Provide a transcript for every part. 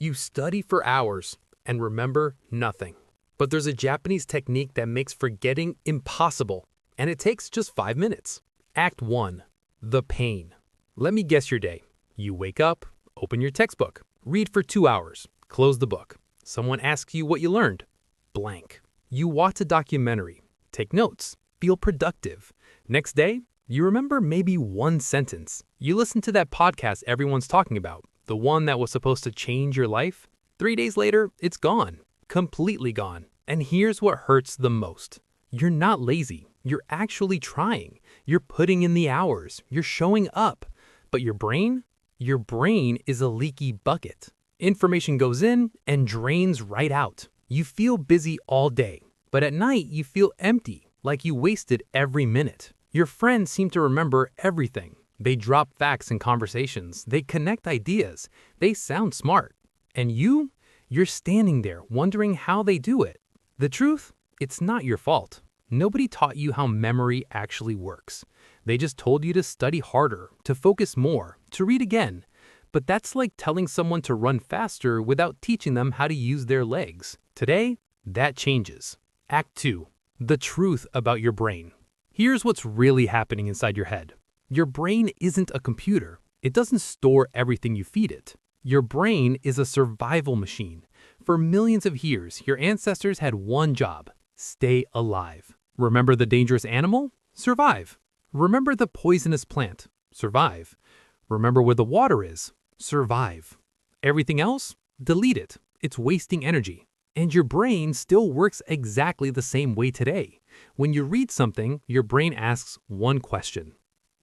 You study for hours and remember nothing. But there's a Japanese technique that makes forgetting impossible, and it takes just 5 minutes. Act 1. The pain. Let me guess your day. You wake up, open your textbook, read for 2 hours, close the book. Someone asks you what you learned. Blank. You watch a documentary, take notes, feel productive. Next day, you remember maybe one sentence. You listen to that podcast everyone's talking about, the one that was supposed to change your life. 3 days later, it's gone. Completely gone. And here's what hurts the most. You're not lazy. You're actually trying. You're putting in the hours. You're showing up. But your brain is a leaky bucket. Information goes in and drains right out. You feel busy all day, but at night you feel empty, like you wasted every minute. Your friends seem to remember everything. They drop facts in conversations. They connect ideas. They sound smart. And you're standing there wondering how they do it. The truth? It's not your fault. Nobody taught you how memory actually works. They just told you to study harder, to focus more, to read again. But that's like telling someone to run faster without teaching them how to use their legs. Today, that changes. Act 2. The truth about your brain. Here's what's really happening inside your head. Your brain isn't a computer. It doesn't store everything you feed it. Your brain is a survival machine. For millions of years, your ancestors had one job: stay alive. Remember the dangerous animal? Survive. Remember the poisonous plant? Survive. Remember where the water is? Survive. Everything else? Delete it. It's wasting energy. And your brain still works exactly the same way today. When you read something, your brain asks one question.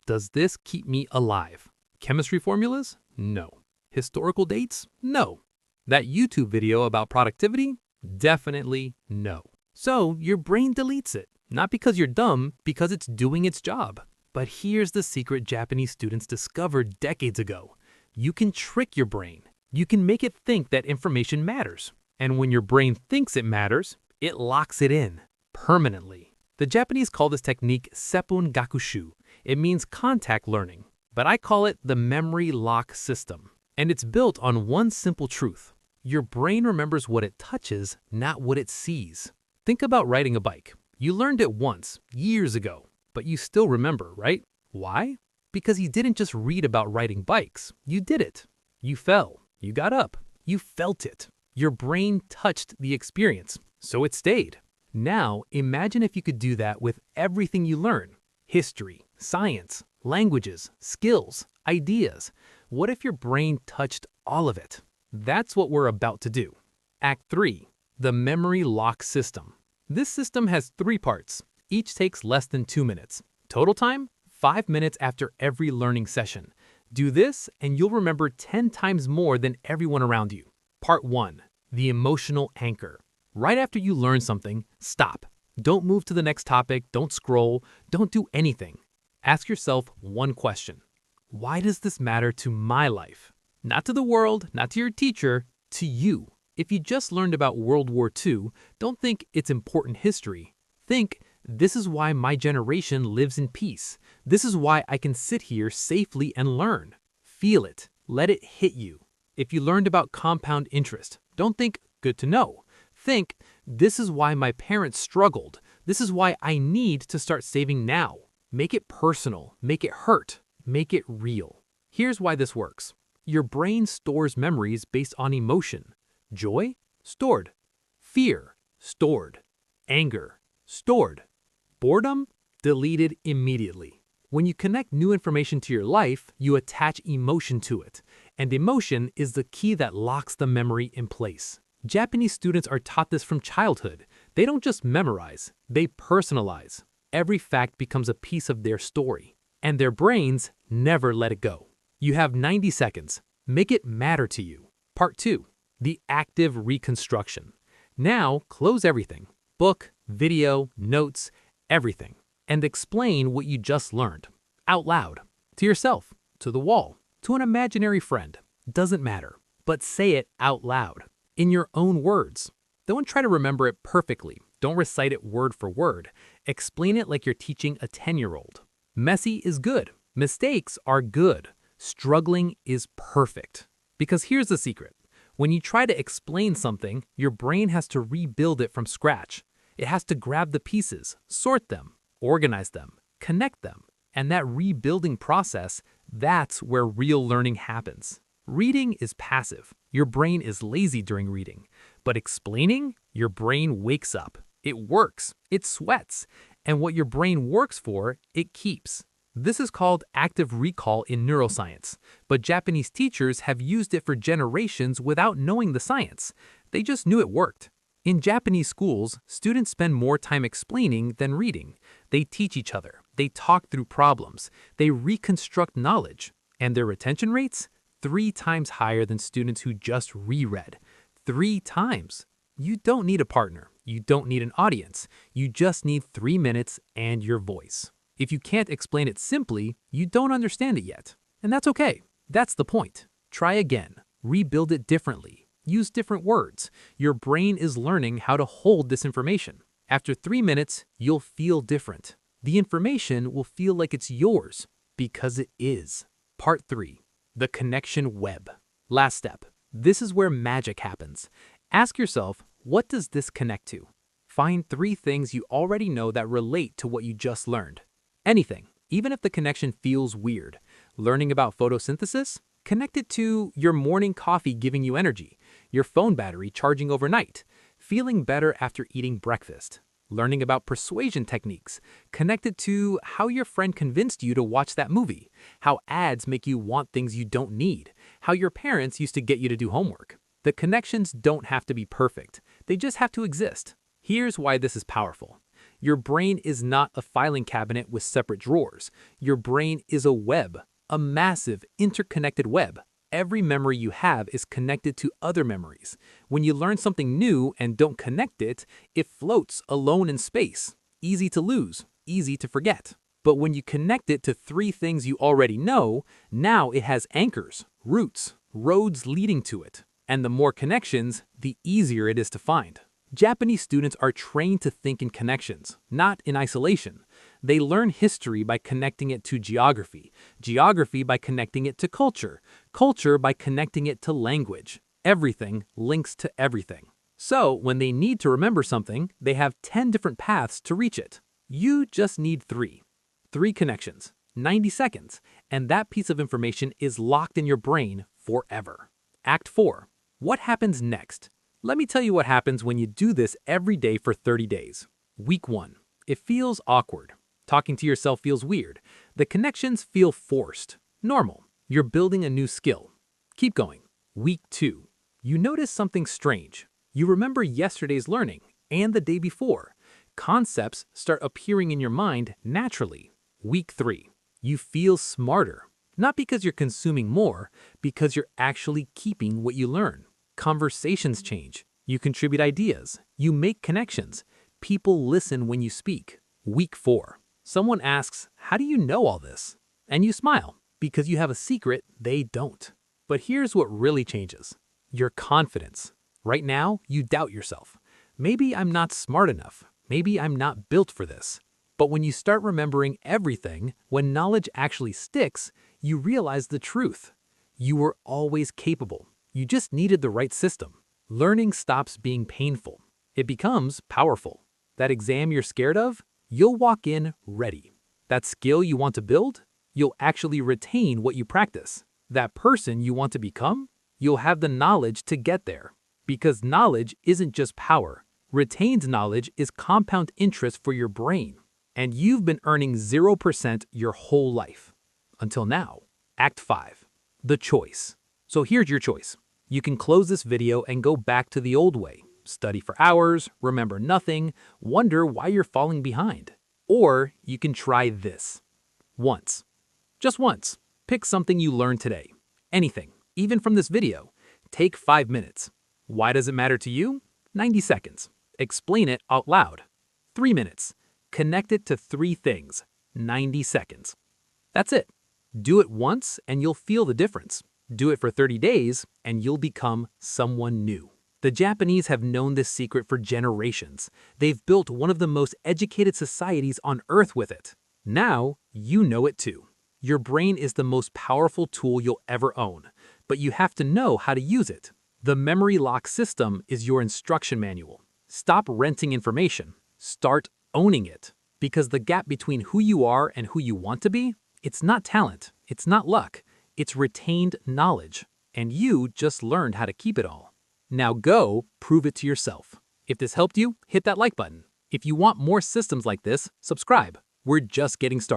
Does this keep me alive? Chemistry formulas? No. Historical dates? No. That YouTube video about productivity? Definitely no. So your brain deletes it, not because you're dumb, because it's doing its job. But here's the secret Japanese students discovered decades ago. You can trick your brain. You can make it think that information matters. And when your brain thinks it matters, it locks it in permanently. The Japanese call this technique seppun gakushu. It means contact learning, but I call it the memory lock system. And it's built on one simple truth. Your brain remembers what it touches, not what it sees. Think about riding a bike. You learned it once, years ago, but you still remember, right? Why? Because you didn't just read about riding bikes. You did it. You fell. You got up. You felt it. Your brain touched the experience, so it stayed. Now, imagine if you could do that with everything you learn. History, science, languages, skills, ideas. What if your brain touched all of it? That's what we're about to do. Act 3. The memory lock system. This system has 3 parts. Each takes less than 2 minutes. Total time? 5 minutes after every learning session. Do this and you'll remember 10 times more than everyone around you. Part 1. The emotional anchor. Right after you learn something, stop. Don't move to the next topic, don't scroll, don't do anything. Ask yourself one question. Why does this matter to my life? Not to the world, not to your teacher, to you. If you just learned about World War II, don't think it's important history. Think, this is why my generation lives in peace. This is why I can sit here safely and learn. Feel it. Let it hit you. If you learned about compound interest, don't think, good to know. Think, this is why my parents struggled. This is why I need to start saving now. Make it personal. Make it hurt. Make it real. Here's why this works. Your brain stores memories based on emotion. Joy? Stored. Fear? Stored. Anger? Stored. Boredom? Deleted immediately. When you connect new information to your life, you attach emotion to it. And emotion is the key that locks the memory in place. Japanese students are taught this from childhood. They don't just memorize, they personalize. Every fact becomes a piece of their story. And their brains never let it go. You have 90 seconds. Make it matter to you. Part 2. The active reconstruction. Now, close everything. Book, video, notes, everything. And explain what you just learned. Out loud. To yourself. To the wall. To an imaginary friend. Doesn't matter. But say it out loud. In your own words. Don't try to remember it perfectly. Don't recite it word for word. Explain it like you're teaching a 10-year-old. Messy is good. Mistakes are good. Struggling is perfect. Because here's the secret. When you try to explain something, your brain has to rebuild it from scratch. It has to grab the pieces, sort them, organize them, connect them. And that rebuilding process, that's where real learning happens. Reading is passive. Your brain is lazy during reading. But explaining, your brain wakes up. It works. It sweats. And what your brain works for, it keeps. This is called active recall in neuroscience, but Japanese teachers have used it for generations without knowing the science. They just knew it worked. In Japanese schools, students spend more time explaining than reading. They teach each other. They talk through problems. They reconstruct knowledge. And their retention rates? 3 times higher than students who just reread. 3 times. You don't need a partner. You don't need an audience. You just need 3 minutes and your voice. If you can't explain it simply, you don't understand it yet. And that's okay. That's the point. Try again. Rebuild it differently. Use different words. Your brain is learning how to hold this information. After 3 minutes, you'll feel different. The information will feel like it's yours, because it is. Part 3. The connection web. Last step. This is where magic happens. Ask yourself, what does this connect to? Find 3 things you already know that relate to what you just learned. Anything, even if the connection feels weird. Learning about photosynthesis? Connect it to your morning coffee giving you energy, your phone battery charging overnight, feeling better after eating breakfast. Learning about persuasion techniques? Connect it to how your friend convinced you to watch that movie, how ads make you want things you don't need, how your parents used to get you to do homework. The connections don't have to be perfect. They just have to exist. Here's why this is powerful. Your brain is not a filing cabinet with separate drawers. Your brain is a web, a massive, interconnected web. Every memory you have is connected to other memories. When you learn something new and don't connect it, it floats alone in space. Easy to lose, easy to forget. But when you connect it to 3 things you already know, now it has anchors, roots, roads leading to it. And the more connections, the easier it is to find. Japanese students are trained to think in connections, not in isolation. They learn history by connecting it to geography, geography by connecting it to culture, culture by connecting it to language. Everything links to everything. So when they need to remember something, they have 10 different paths to reach it. You just need 3. 3 connections, 90 seconds, and that piece of information is locked in your brain forever. Act 4. What happens next? Let me tell you what happens when you do this every day for 30 days. Week 1. It feels awkward. Talking to yourself feels weird. The connections feel forced. Normal. You're building a new skill. Keep going. Week 2. You notice something strange. You remember yesterday's learning and the day before. Concepts start appearing in your mind naturally. Week 3. You feel smarter. Not because you're consuming more, because you're actually keeping what you learn. Conversations change. You contribute ideas. You make connections. People listen when you speak. Week 4. Someone asks, how do you know all this? And you smile, because you have a secret they don't. But here's what really changes. Your confidence. Right now, you doubt yourself. Maybe I'm not smart enough. Maybe I'm not built for this. But when you start remembering everything, when knowledge actually sticks, you realize the truth. You were always capable. You just needed the right system. Learning stops being painful. It becomes powerful. That exam you're scared of, you'll walk in ready. That skill you want to build, you'll actually retain what you practice. That person you want to become, you'll have the knowledge to get there. Because knowledge isn't just power. Retained knowledge is compound interest for your brain. And you've been earning 0% your whole life. Until now. Act 5. The choice. So here's your choice. You can close this video and go back to the old way. Study for hours, remember nothing, wonder why you're falling behind. Or you can try this. Once. Just once. Pick something you learned today. Anything, even from this video. Take 5 minutes. Why does it matter to you? 90 seconds. Explain it out loud. 3 minutes. Connect it to 3 things. 90 seconds. That's it. Do it once and you'll feel the difference. Do it for 30 days and you'll become someone new. The Japanese have known this secret for generations. They've built one of the most educated societies on earth with it. Now, you know it too. Your brain is the most powerful tool you'll ever own, but you have to know how to use it. The memory lock system is your instruction manual. Stop renting information. Start owning it. Because the gap between who you are and who you want to be, it's not talent, it's not luck, it's retained knowledge. And you just learned how to keep it all. Now go prove it to yourself. If this helped you, hit that like button. If you want more systems like this, subscribe. We're just getting started.